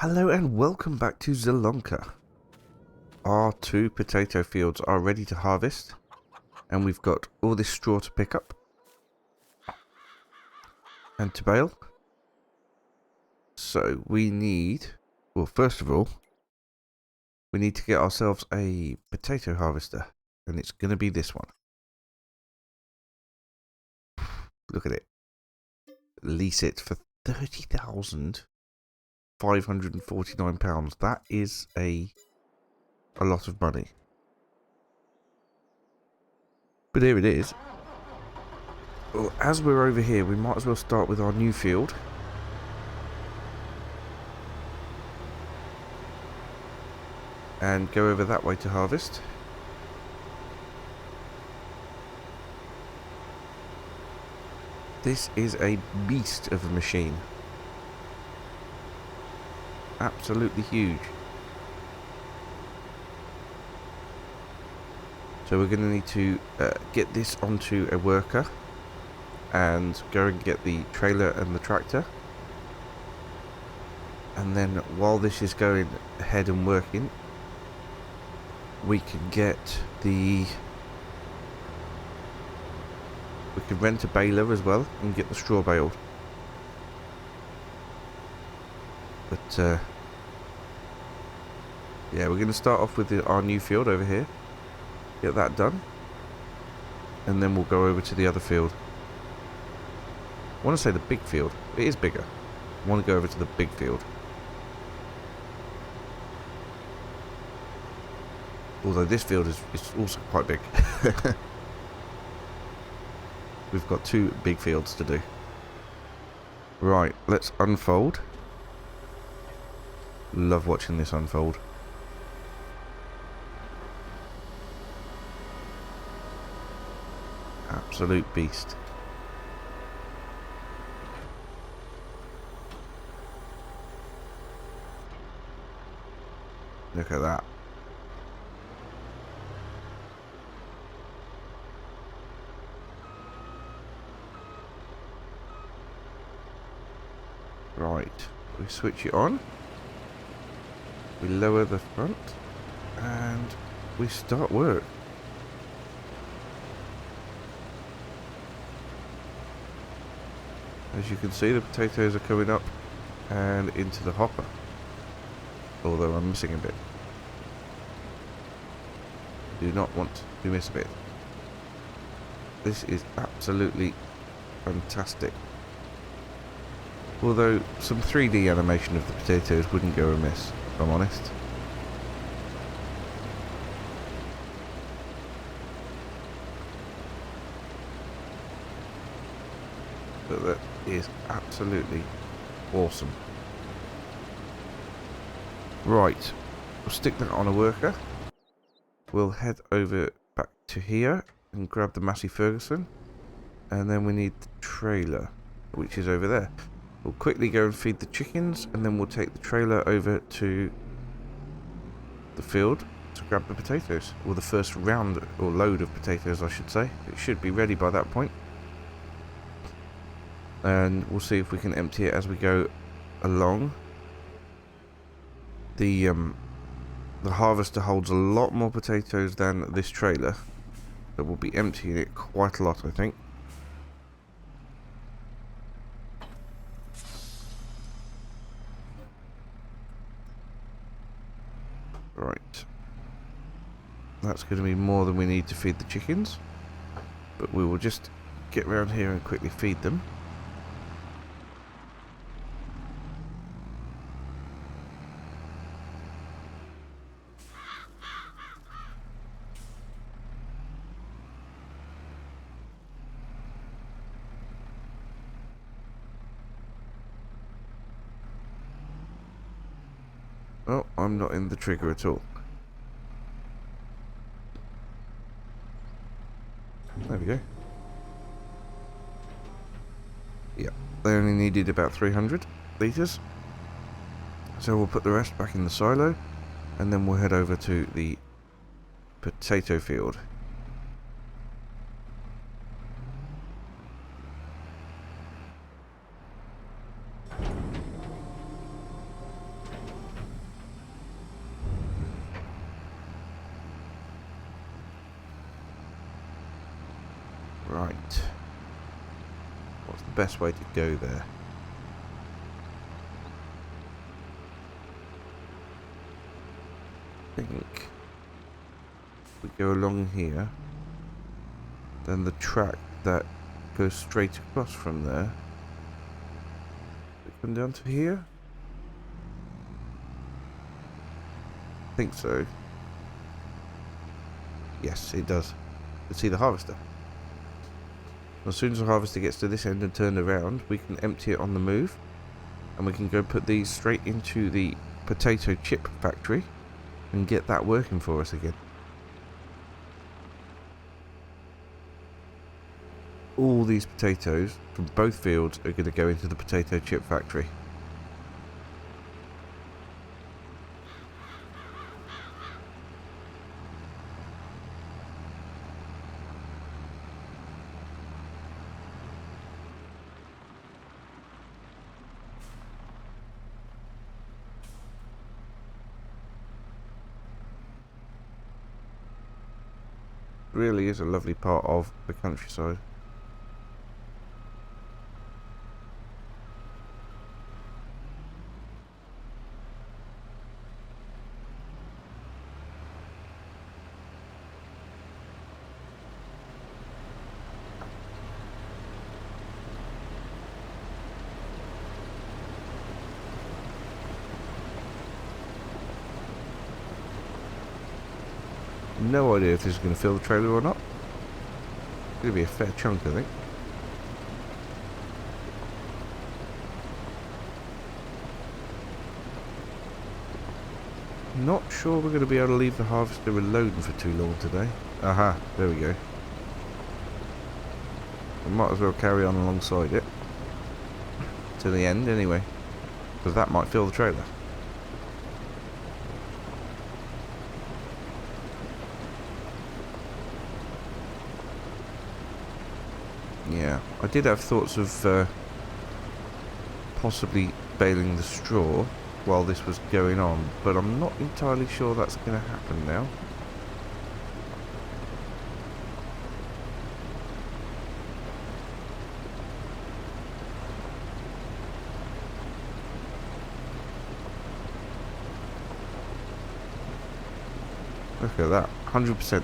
Hello and welcome back to Zielonka. Our two potato fields are ready to harvest, and we've got all this straw to pick up and to bale. So we need, well, first of all, we need to get ourselves a potato harvester, and it's going to be this one. Look at it. Lease it for £30,549. That is a lot of money. But here it is. Well, as we're over here, we might as well start with our new field. And go over that way to harvest. This is a beast of a machine. Absolutely huge. So we're going to need to get this onto a worker and go and get the trailer and the tractor. And then while this is going ahead and working, we can get the... we can rent a baler as well and get the straw baled. But yeah, we're going to start off with our new field over here. Get that done. And then we'll go over to the other field. I want to say the big field. It is bigger. I want to go over to the big field. Although this field is also quite big. We've got two big fields to do. Right, let's unfold. Love watching this unfold. Absolute beast. Look at that. Right, we switch it on. We lower the front and we start work. As you can see, the potatoes are coming up and into the hopper. Although I'm missing a bit. Do not want to miss a bit. This is absolutely fantastic. Although some 3D animation of the potatoes wouldn't go amiss, if I'm honest. But that is absolutely awesome. Right, we'll stick that on a worker. We'll head over back to here and grab the Massey Ferguson. And then we need the trailer, which is over there. We'll quickly go and feed the chickens, and then we'll take the trailer over to the field to grab the potatoes. Or the first round, or load of potatoes, I should say. It should be ready by that point. And we'll see if we can empty it as we go along. The harvester holds a lot more potatoes than this trailer, but we'll be emptying it quite a lot, I think. Right. That's going to be more than we need to feed the chickens, but we will just get around here and quickly feed them. Oh, I'm not in the trigger at all. There we go. Yeah, they only needed about 300 litres. So we'll put the rest back in the silo, and then we'll head over to the potato field. What's the best way to go there? I think we go along here, then the track that goes straight across from there. Come down to here? I think so. Yes, it does. You can see the harvester. As soon as the harvester gets to this end and turned around, we can empty it on the move, and we can go put these straight into the potato chip factory and get that working for us again. All these potatoes from both fields are going to go into the potato chip factory. Really is a lovely part of the countryside. No idea if this is going to fill the trailer or not. It's going to be a fair chunk, I think. Not sure we're going to be able to leave the harvester reloading for too long today. Aha, there we go. We might as well carry on alongside it to the end anyway, because that might fill the trailer. Yeah, I did have thoughts of possibly baling the straw while this was going on, but I'm not entirely sure that's going to happen now. Look at that, 100%.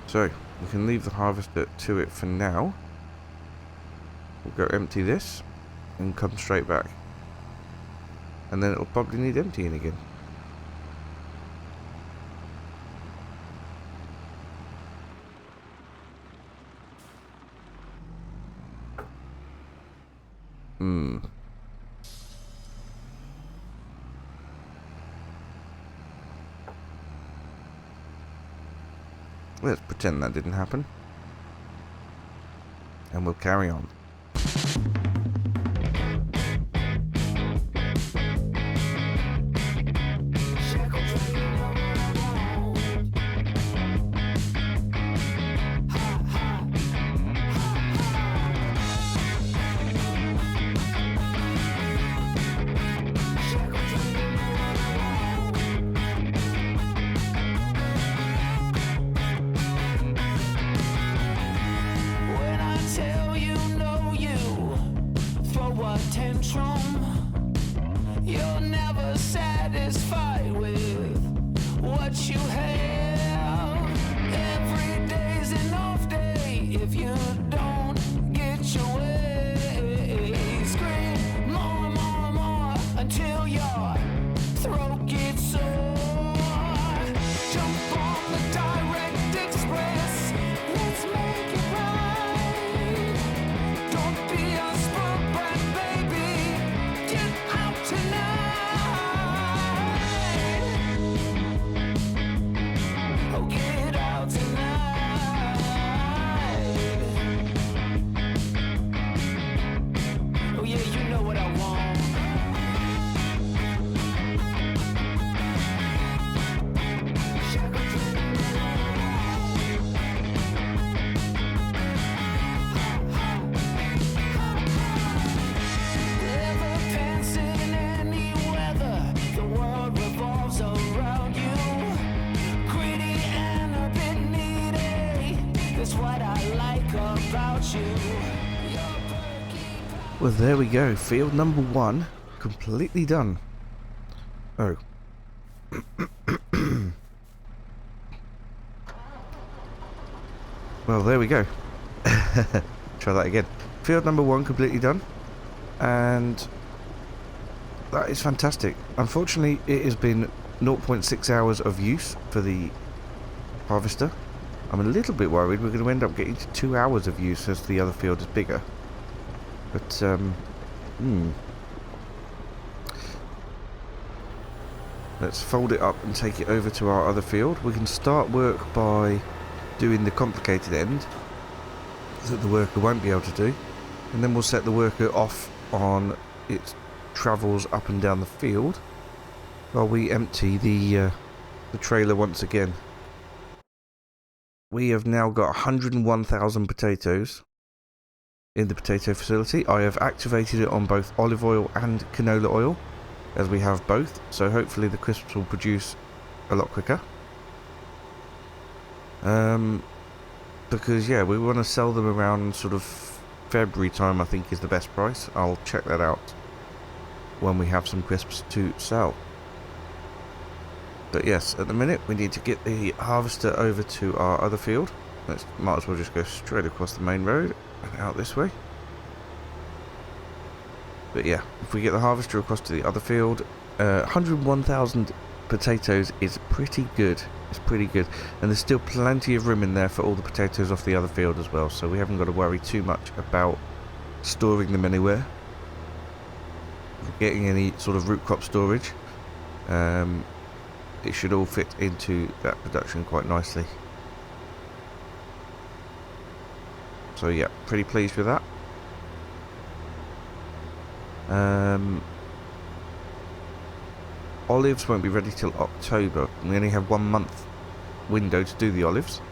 So, we can leave the harvester to it for now. We'll go empty this and come straight back. And then it'll probably need emptying again. Let's pretend that didn't happen. And we'll carry on. You're never satisfied with what you have. Every day's an off day if you don't get your way. Scream more, more, more until your throat gets sore. Jump on the direct express. Let's make it right. Don't be a spoiled brat, baby. Get out tonight. Oh, get out tonight. about you. Your perky Well, there we go. Field number 1 completely done. Oh. Well, there we go. Try that again. Field number 1 completely done. And that is fantastic. Unfortunately, it has been 0.6 hours of use for the harvester. I'm a little bit worried we're going to end up getting to 2 hours of use as the other field is bigger. But, let's fold it up and take it over to our other field. We can start work by doing the complicated end that the worker won't be able to do. And then we'll set the worker off on its travels up and down the field while we empty the trailer once again. We have now got 101,000 potatoes in the potato facility. I have activated it on both olive oil and canola oil, as we have both, so hopefully the crisps will produce a lot quicker. Because yeah, we want to sell them around sort of February time, I think is the best price. I'll check that out when we have some crisps to sell. But yes, at the minute we need to get the harvester over to our other field. Might as well just go straight across the main road and out this way. But yeah, if we get the harvester across to the other field, 101,000 potatoes is pretty good. It's pretty good. And there's still plenty of room in there for all the potatoes off the other field as well. So we haven't got to worry too much about storing them anywhere. Getting any sort of root crop storage. It should all fit into that production quite nicely. So yeah, pretty pleased with that. Olives won't be ready till October. We only have 1 month window to do the olives.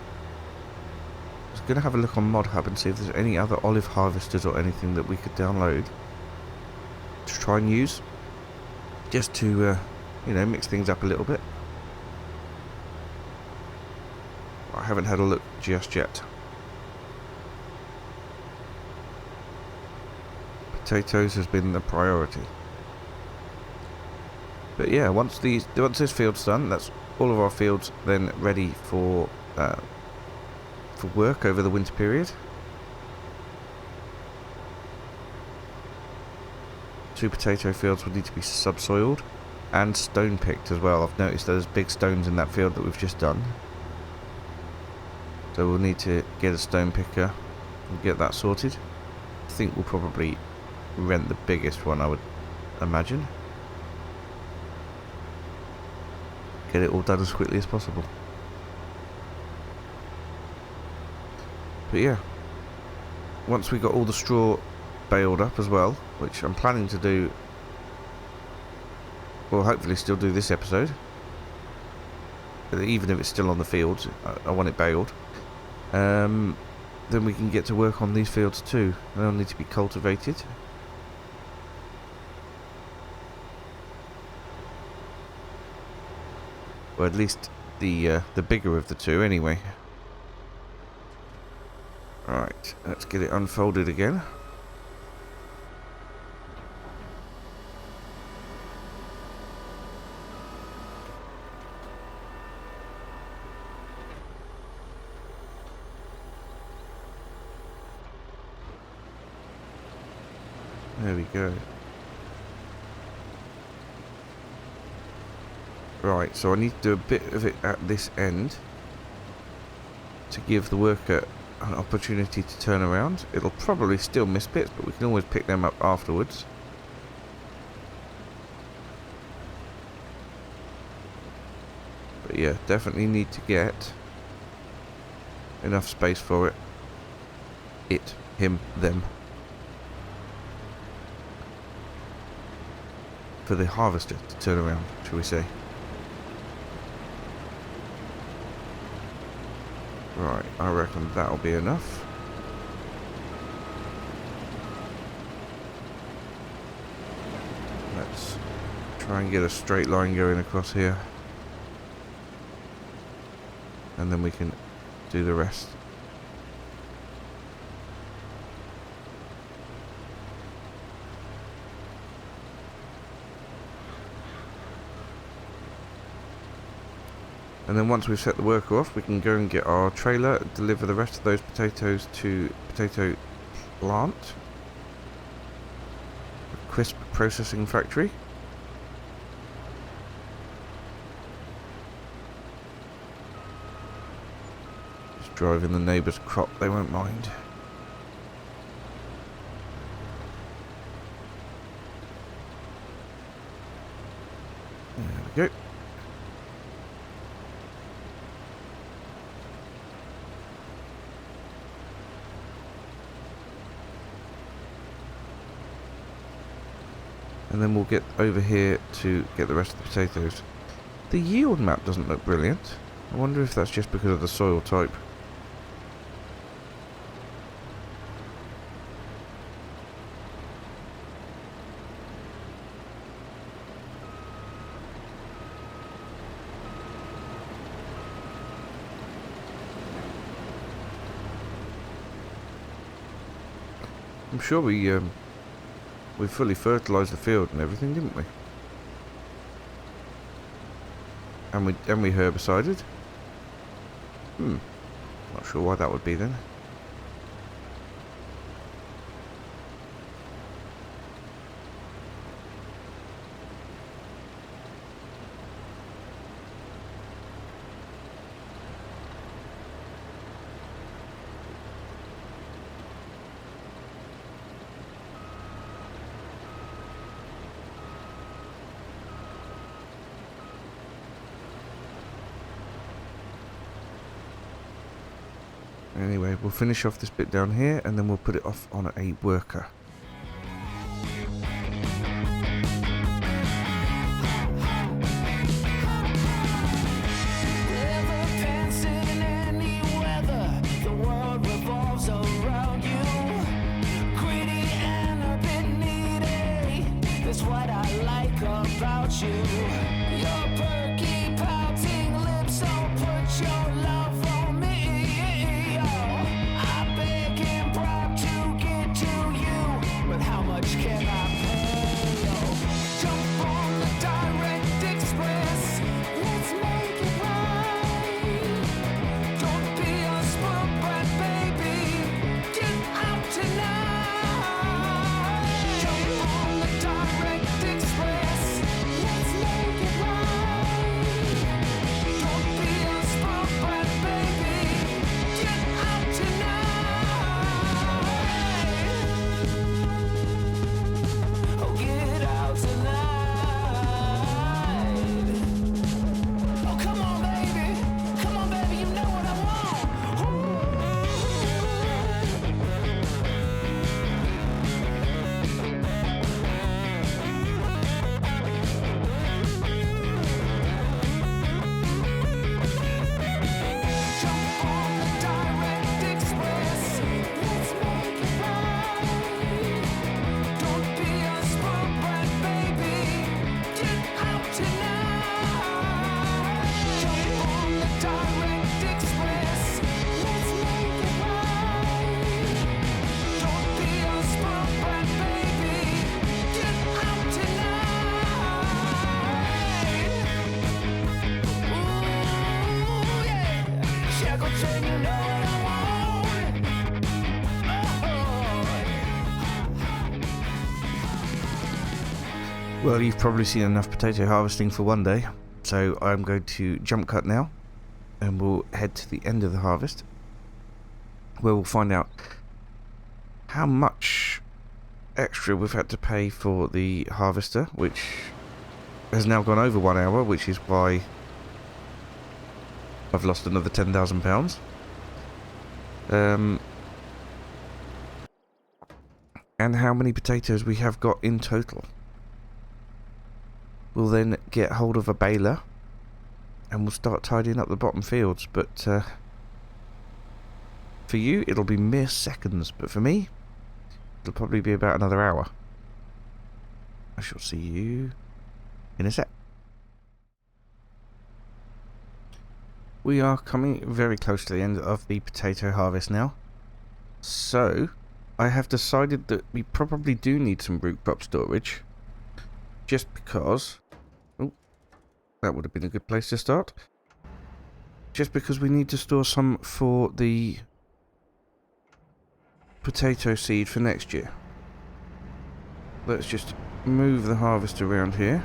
I was going to have a look on Mod Hub and see if there's any other olive harvesters or anything that we could download to try and use, just to you know, mix things up a little bit. I haven't had a look just yet. Potatoes has been the priority. But yeah, once this field's done, that's all of our fields then ready for work over the winter period. 2 potato fields will need to be subsoiled and stone picked as well. I've noticed there's big stones in that field that we've just done. So we'll need to get a stone picker and get that sorted. I think we'll probably rent the biggest one, I would imagine. Get it all done as quickly as possible. But yeah, once we got all the straw baled up as well, which I'm planning to do, well, hopefully still do this episode, but even if it's still on the fields, I want it baled. Then we can get to work on these fields too. They'll need to be cultivated. Or at least the bigger of the two, anyway. Right, let's get it unfolded again. There we go. Right, so I need to do a bit of it at this end to give the worker an opportunity to turn around. It'll probably still miss bits, but we can always pick them up afterwards. But yeah, definitely need to get enough space for it. It, him, them. For the harvester to turn around, shall we say. Right, I reckon that'll be enough. Let's try and get a straight line going across here. And then we can do the rest. And then once we've set the worker off, we can go and get our trailer, deliver the rest of those potatoes to potato plant, a crisp processing factory. Just driving the neighbour's crop, they won't mind. There we go. And then we'll get over here to get the rest of the potatoes. The yield map doesn't look brilliant. I wonder if that's just because of the soil type. I'm sure we fully fertilised the field and everything, didn't we? And we herbicided. Not sure why that would be then. Anyway, we'll finish off this bit down here and then we'll put it off on a worker. Well, you've probably seen enough potato harvesting for one day, so I'm going to jump cut now, and we'll head to the end of the harvest, where we'll find out how much extra we've had to pay for the harvester, which has now gone over 1 hour, which is why I've lost another £10,000. And how many potatoes we have got in total. We'll then get hold of a baler and we'll start tidying up the bottom fields, but for you it'll be mere seconds, but for me it'll probably be about another hour. I shall see you in a sec. We are coming very close to the end of the potato harvest now, so I have decided that we probably do need some root crop storage, just because... Oh, that would have been a good place to start. just because we need to store some for the potato seed for next year. Let's just move the harvest around here.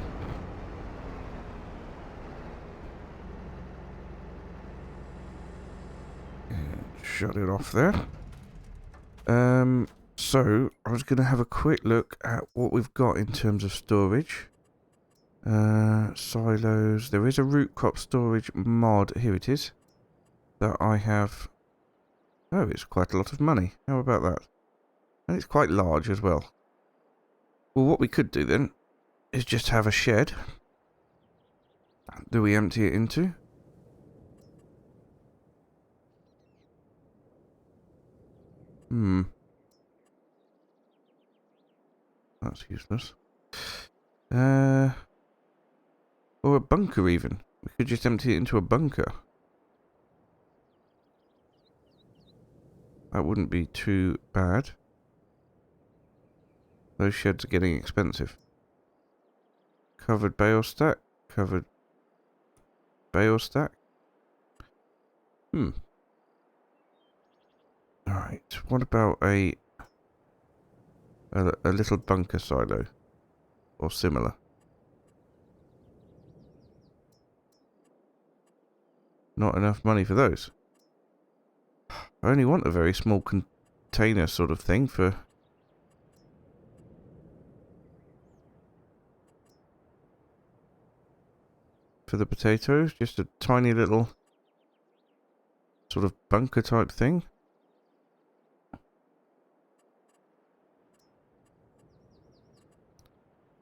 And shut it off there. So I was going to have a quick look at what we've got in terms of storage. Silos. There is a root crop storage mod. Here it is. That I have. Oh, it's quite a lot of money. How about that? And it's quite large as well. Well, what we could do then is just have a shed. Do we empty it into? That's useless. Or a bunker even. We could just empty it into a bunker. That wouldn't be too bad. Those sheds are getting expensive. Covered bale stack. Covered bale stack. Alright, what about a little bunker silo? Or similar? Not enough money for those. I only want a very small container sort of thing for... for the potatoes. Just a tiny little sort of bunker type thing.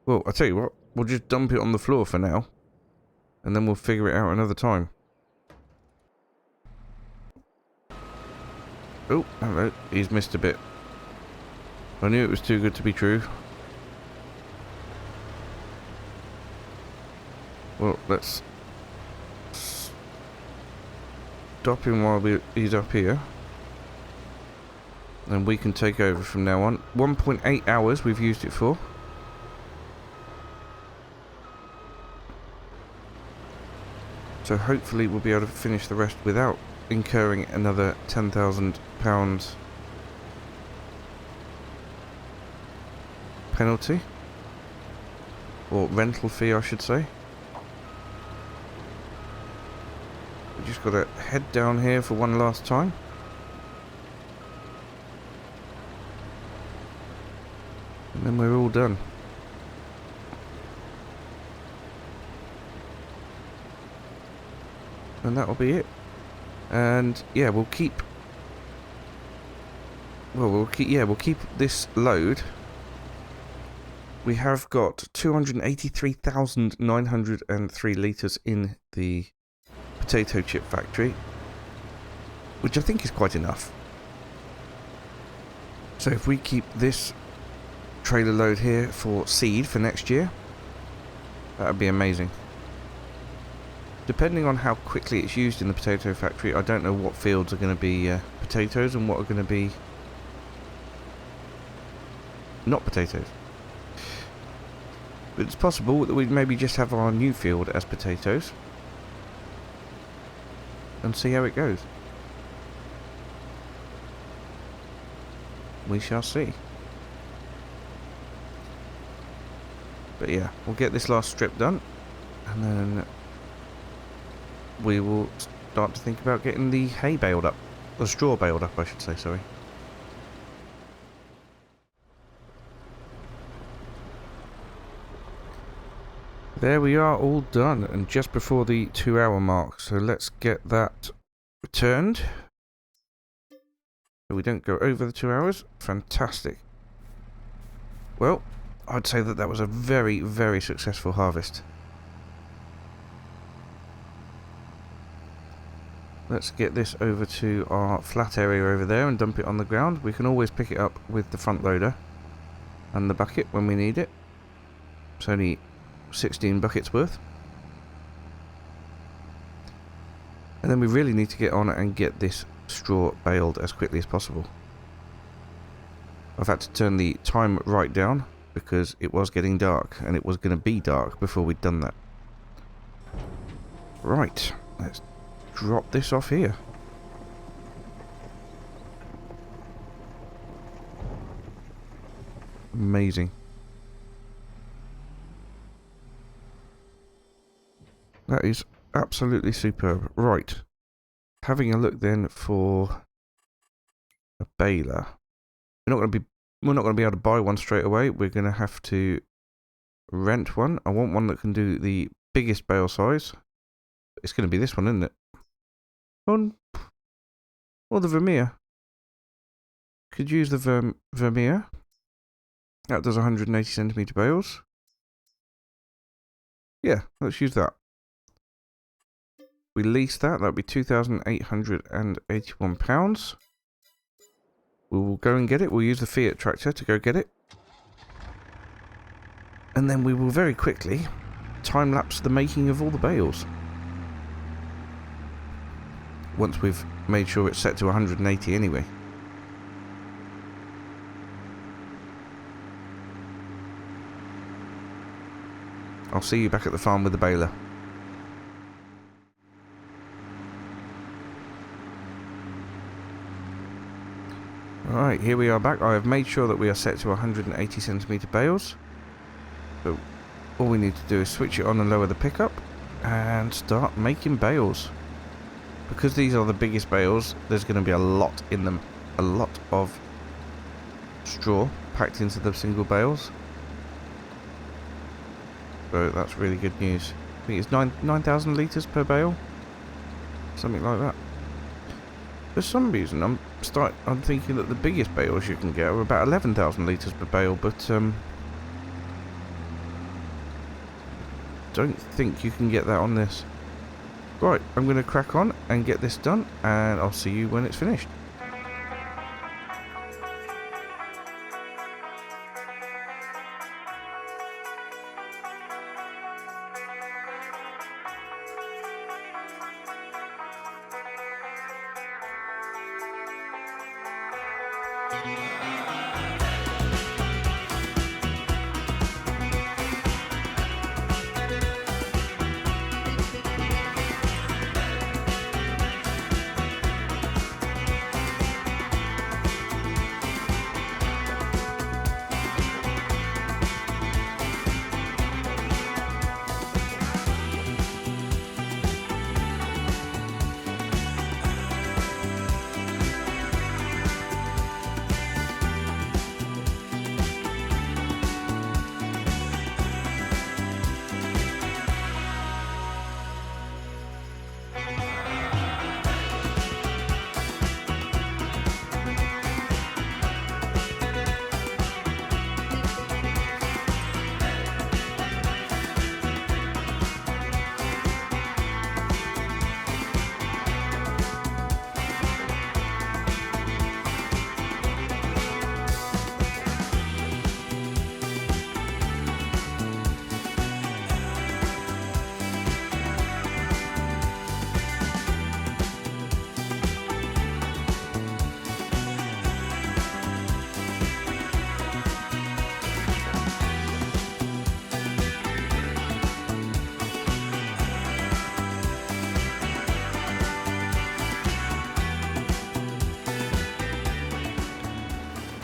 Well, I'll tell you what. We'll just dump it on the floor for now. And then we'll figure it out another time. Oh, hello. He's missed a bit. I knew it was too good to be true. Well, let's stop him while he's up here. And we can take over from now on. 1.8 hours we've used it for. So hopefully we'll be able to finish the rest without incurring another £10,000 penalty. Or rental fee, I should say. We just got to head down here for one last time. And then we're all done. And that'll be it. And yeah, we'll keep this load. We have got 283,903 litres in the potato chip factory, which I think is quite enough. So if we keep this trailer load here for seed for next year, that would be amazing. Depending on how quickly it's used in the potato factory, I don't know what fields are going to be potatoes and what are going to be not potatoes. But it's possible that we'd maybe just have our new field as potatoes and see how it goes. We shall see. But yeah, we'll get this last strip done and then we will start to think about getting the hay baled up. The straw baled up, I should say, sorry. There we are, all done, and just before the 2-hour mark, so let's get that returned. So we don't go over the 2 hours. Fantastic. Well, I'd say that was a very, very successful harvest. Let's get this over to our flat area over there and dump it on the ground. We can always pick it up with the front loader and the bucket when we need it. It's only 16 buckets worth. And then we really need to get on and get this straw baled as quickly as possible. I've had to turn the time right down because it was getting dark and it was going to be dark before we'd done that. Right, let's drop this off here. Amazing. That is absolutely superb. Right. Having a look then for a baler. We're not going to be able to buy one straight away. We're going to have to rent one. I want one that can do the biggest bale size. It's going to be this one, isn't it? Or the Vermeer. Could use the Vermeer. That does 180 centimetre bales. Yeah, let's use that. We lease that. That would be £2,881. We will go and get it. We'll use the Fiat tractor to go get it. And then we will very quickly time-lapse the making of all the bales. Once we've made sure it's set to 180 anyway. I'll see you back at the farm with the baler. Alright, here we are back. I have made sure that we are set to 180 centimetre bales. So all we need to do is switch it on and lower the pickup and start making bales. Because these are the biggest bales, there's going to be a lot in them. A lot of straw packed into the single bales. So that's really good news. I think it's 9,000 litres per bale. Something like that. For some reason, I'm thinking that the biggest bales you can get are about 11,000 litres per bale, but don't think you can get that on this. Right, I'm going to crack on and get this done, and I'll see you when it's finished.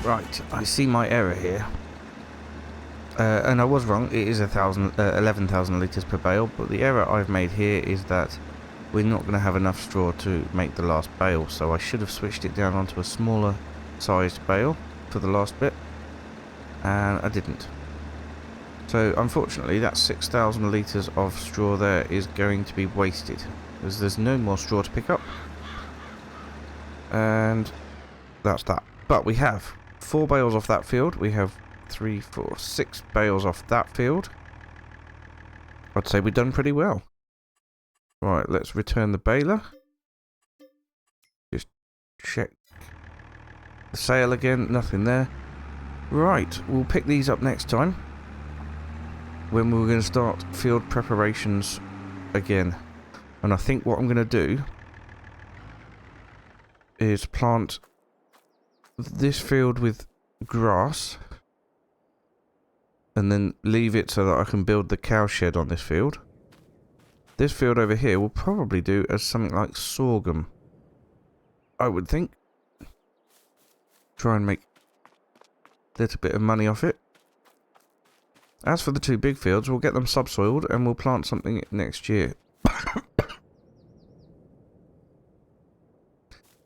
Right, I see my error here. And I was wrong, it is 11,000 litres per bale, but the error I've made here is that we're not going to have enough straw to make the last bale, so I should have switched it down onto a smaller sized bale for the last bit, and I didn't. So unfortunately that 6,000 litres of straw there is going to be wasted, because there's no more straw to pick up, and that's that. But we have 4 bales off that field, we have 3, 4, 6 bales off that field. I'd say we've done pretty well. Right, let's return the baler. Just check the sail again, nothing there. Right, we'll pick these up next time, when we're going to start field preparations again. And I think what I'm going to do is plant this field with grass, and then leave it so that I can build the cow shed on this field. This field over here will probably do as something like sorghum, I would think. Try and make a little bit of money off it. As for the two big fields, we'll get them subsoiled and we'll plant something next year.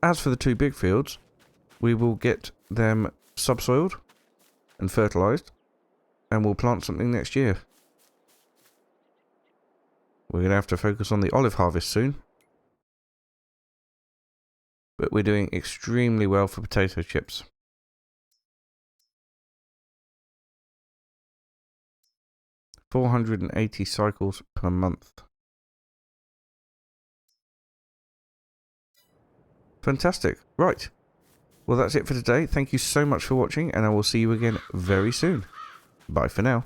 As for the two big fields, we will get them subsoiled and fertilised, and we'll plant something next year. We're going to have to focus on the olive harvest soon. But we're doing extremely well for potato chips. $480 cycles per month. Fantastic. Right. Well, that's it for today. Thank you so much for watching, and I will see you again very soon. Bye for now.